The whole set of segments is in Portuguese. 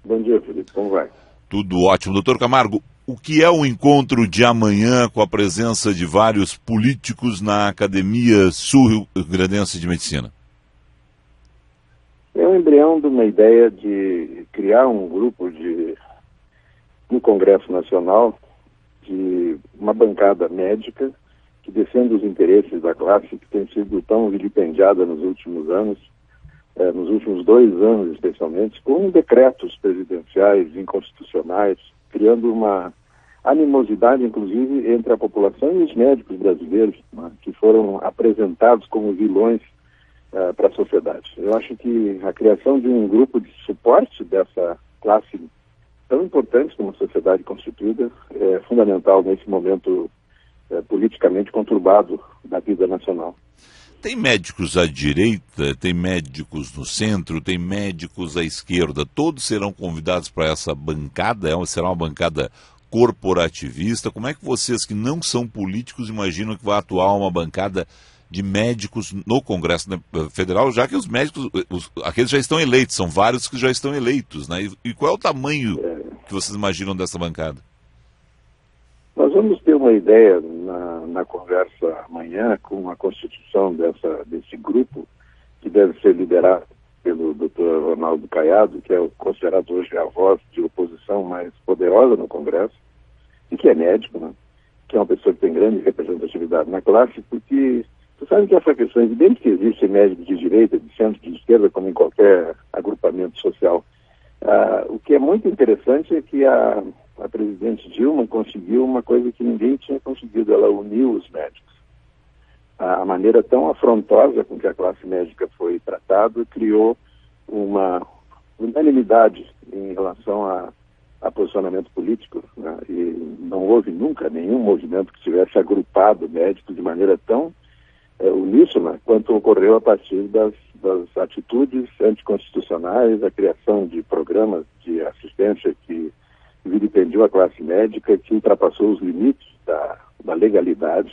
Bom dia, Felipe. Como vai? Tudo ótimo. Doutor Camargo, o que é o encontro de amanhã com a presença de vários políticos na Academia Sul-Rio-Grandense de Medicina? É um embrião de uma ideia de criar um grupo no Congresso Nacional, de uma bancada médica que defenda os interesses da classe que tem sido tão vilipendiada nos últimos anos, nos últimos 2 anos especialmente, com decretos presidenciais inconstitucionais, criando uma animosidade, inclusive, entre a população e os médicos brasileiros, né, que foram apresentados como vilões para a sociedade. Eu acho que a criação de um grupo de suporte dessa classe tão importante como a sociedade constituída é fundamental nesse momento politicamente conturbado da vida nacional. Tem médicos à direita, tem médicos no centro, tem médicos à esquerda. Todos serão convidados para essa bancada? Será uma bancada corporativista? Como é que vocês que não são políticos imaginam que vai atuar uma bancada de médicos no Congresso Federal, já que os médicos, aqueles já estão eleitos, são vários que já estão eleitos, né? E qual é o tamanho que vocês imaginam dessa bancada? Nós vamos ter uma ideia na conversa amanhã com a constituição desse grupo, que deve ser liderado pelo Dr. Ronaldo Caiado, que é considerado hoje a voz de oposição mais poderosa no Congresso, e que é médico, né? Que é uma pessoa que tem grande representatividade na classe, porque você sabe que essa questão, evidente que existe médico de direita, de centro, de esquerda, como em qualquer agrupamento social. O que é muito interessante é que a presidente Dilma conseguiu uma coisa que ninguém tinha conseguido, ela uniu os médicos. A maneira tão afrontosa com que a classe médica foi tratada criou uma unanimidade em relação a posicionamento político, né? E não houve nunca nenhum movimento que tivesse agrupado médicos de maneira tão uníssona quanto ocorreu a partir das atitudes anticonstitucionais, a criação de programas de assistência que vilipendiou a classe médica, que ultrapassou os limites da legalidade,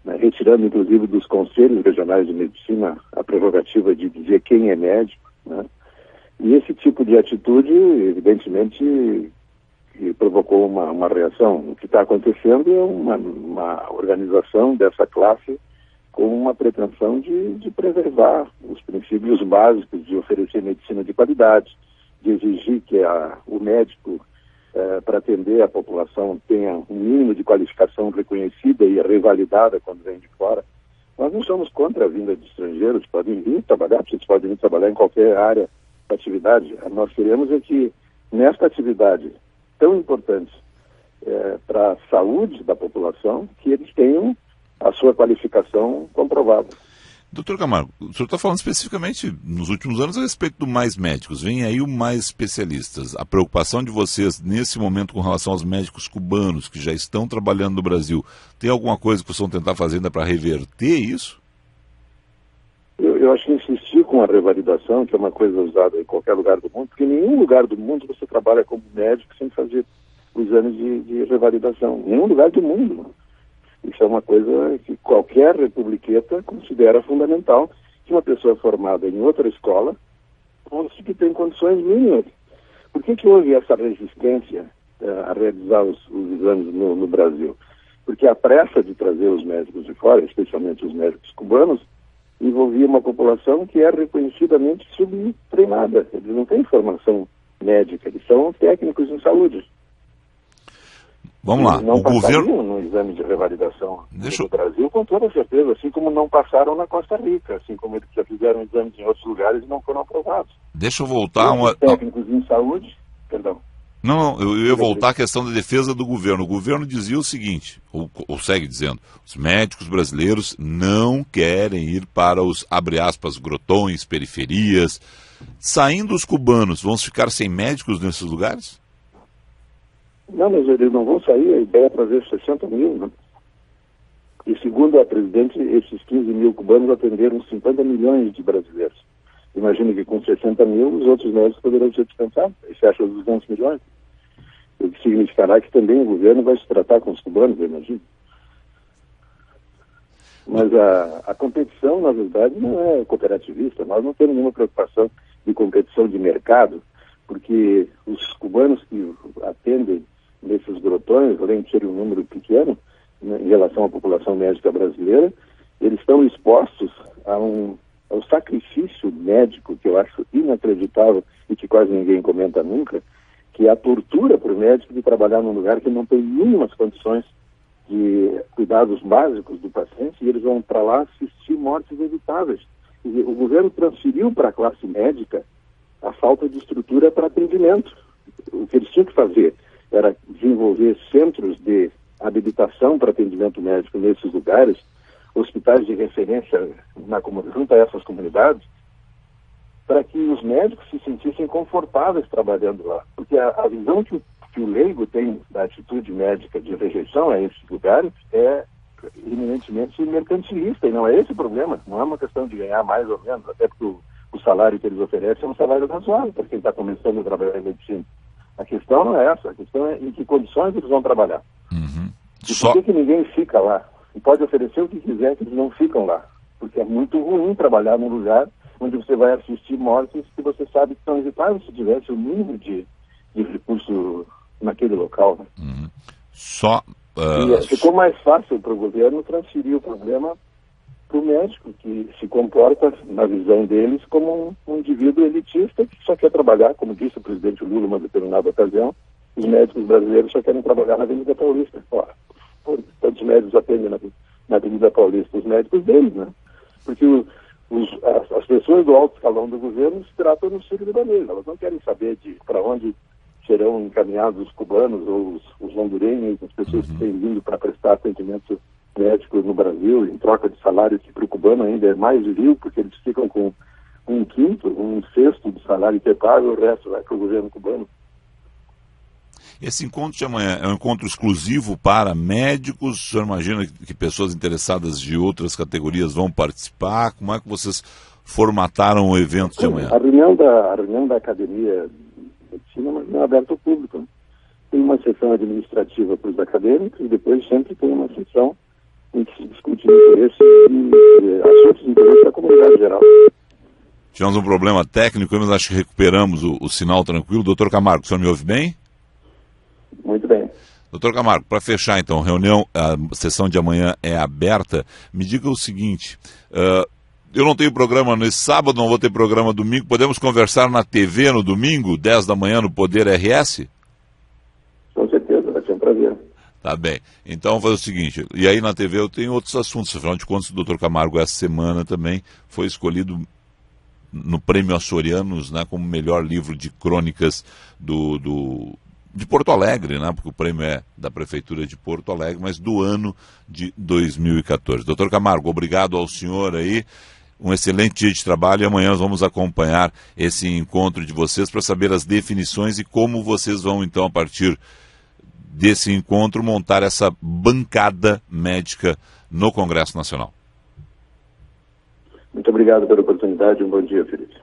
né, retirando inclusive dos conselhos regionais de medicina a prerrogativa de dizer quem é médico, né? E esse tipo de atitude, evidentemente, que provocou uma reação. O que está acontecendo é uma organização dessa classe com uma pretensão de preservar os princípios básicos de oferecer medicina de qualidade, de exigir que o médico, para atender a população, tenha um mínimo de qualificação reconhecida e revalidada quando vem de fora. Nós não somos contra a vinda de estrangeiros, podem vir trabalhar, vocês podem vir trabalhar em qualquer área da atividade. Nós queremos é que, nesta atividade tão importante para a saúde da população, que eles tenham a sua qualificação comprovada. Doutor Camargo, o senhor está falando especificamente nos últimos anos a respeito do mais médicos. Vem aí o mais especialistas. A preocupação de vocês nesse momento com relação aos médicos cubanos que já estão trabalhando no Brasil, tem alguma coisa que vocês vão tentar fazer ainda para reverter isso? Eu acho que insistir com a revalidação, que é uma coisa usada em qualquer lugar do mundo, porque em nenhum lugar do mundo você trabalha como médico sem fazer o exame de revalidação. Em nenhum lugar do mundo. Isso é uma coisa que qualquer republiqueta considera fundamental, que uma pessoa formada em outra escola que tem condições mínimas. Por que houve essa resistência a realizar os exames no Brasil? Porque a pressa de trazer os médicos de fora, especialmente os médicos cubanos, envolvia uma população que é reconhecidamente subtreinada. Eles não têm formação médica, eles são técnicos em saúde. Vamos lá, não o governo no exame de revalidação no Brasil, com toda certeza, assim como não passaram na Costa Rica, assim como eles já fizeram exames em outros lugares e não foram aprovados. Deixa eu voltar técnicos em saúde, perdão. Não, eu ia voltar à questão da defesa do governo. O governo dizia o seguinte, ou segue dizendo, os médicos brasileiros não querem ir para os, abre aspas, grotões, periferias. Saindo os cubanos, vamos ficar sem médicos nesses lugares? Não, mas eles não vão sair, a ideia é trazer 60 mil, né? E segundo a presidente, esses 15 mil cubanos atenderam 50 milhões de brasileiros. Imagina que com 60 mil os outros médicos poderiam ser dispensados, e fecha os 200 milhões. O que significará que também o governo vai se tratar com os cubanos, eu imagino. Mas a competição, na verdade, não é cooperativista. Nós não temos nenhuma preocupação de competição de mercado, porque os cubanos que atendem nesses grotões, além de ser um número pequeno, né, em relação à população médica brasileira, eles estão expostos ao sacrifício médico, que eu acho inacreditável e que quase ninguém comenta nunca, que é a tortura para o médico de trabalhar num lugar que não tem mínimas condições de cuidados básicos do paciente, e eles vão para lá assistir mortes evitáveis. O governo transferiu para a classe médica a falta de estrutura para atendimento. O que eles tinham que fazer era desenvolver centros de habilitação para atendimento médico nesses lugares, hospitais de referência junto a essas comunidades, para que os médicos se sentissem confortáveis trabalhando lá. Porque a visão que o leigo tem da atitude médica de rejeição a esses lugares é eminentemente mercantilista, e não é esse o problema. Não é uma questão de ganhar mais ou menos, até porque o salário que eles oferecem é um salário razoável para quem está começando a trabalhar em medicina. A questão não é essa, a questão é em que condições eles vão trabalhar. Uhum. E por que ninguém fica lá? E pode oferecer o que quiser, que eles não ficam lá. Porque é muito ruim trabalhar num lugar onde você vai assistir mortes que você sabe que são evitáveis se tivesse o mínimo de recurso naquele local. Né? Uhum. E ficou mais fácil para o governo transferir o problema para o médico, que se comporta, na visão deles, como um indivíduo elitista que só quer trabalhar, como disse o presidente Lula em uma determinada ocasião, os médicos brasileiros só querem trabalhar na Avenida Paulista. Quantos médicos atendem na Avenida Paulista? Os médicos deles, né? Porque as pessoas do alto escalão do governo se tratam no Ciro Libanês. Elas não querem saber de para onde serão encaminhados os cubanos ou os hondurenhos, as pessoas que têm vindo para prestar atendimento médico no Brasil, em troca de salário, que para o cubano ainda é mais vil, porque eles ficam com um quinto, um sexto do salário que é pago, o resto vai para o governo cubano. Esse encontro de amanhã é um encontro exclusivo para médicos? O senhor imagina que pessoas interessadas de outras categorias vão participar? Como é que vocês formataram o evento de amanhã? A reunião da Academia de Medicina não é aberta ao público. Né? Tem uma sessão administrativa para os acadêmicos e depois sempre tem uma sessão em que se discute interesse e assuntos de interesse da comunidade geral. Tivemos um problema técnico, mas acho que recuperamos o sinal tranquilo. Doutor Camargo, o senhor me ouve bem? Muito bem. Doutor Camargo, para fechar então, a sessão de amanhã é aberta. Me diga o seguinte, eu não tenho programa nesse sábado, não vou ter programa domingo, podemos conversar na TV no domingo, 10 da manhã no Poder RS? Com certeza, vai ser um prazer. Tá bem, então vamos fazer o seguinte, e aí na TV eu tenho outros assuntos, afinal de contas o Dr. Camargo essa semana também foi escolhido no Prêmio Açorianos, né, como melhor livro de crônicas de Porto Alegre, né, porque o prêmio é da Prefeitura de Porto Alegre, mas do ano de 2014. Dr. Camargo, obrigado ao senhor aí, um excelente dia de trabalho e amanhã nós vamos acompanhar esse encontro de vocês para saber as definições e como vocês vão então, a partir desse encontro, montar essa bancada médica no Congresso Nacional. Muito obrigado pela oportunidade e um bom dia, Felipe.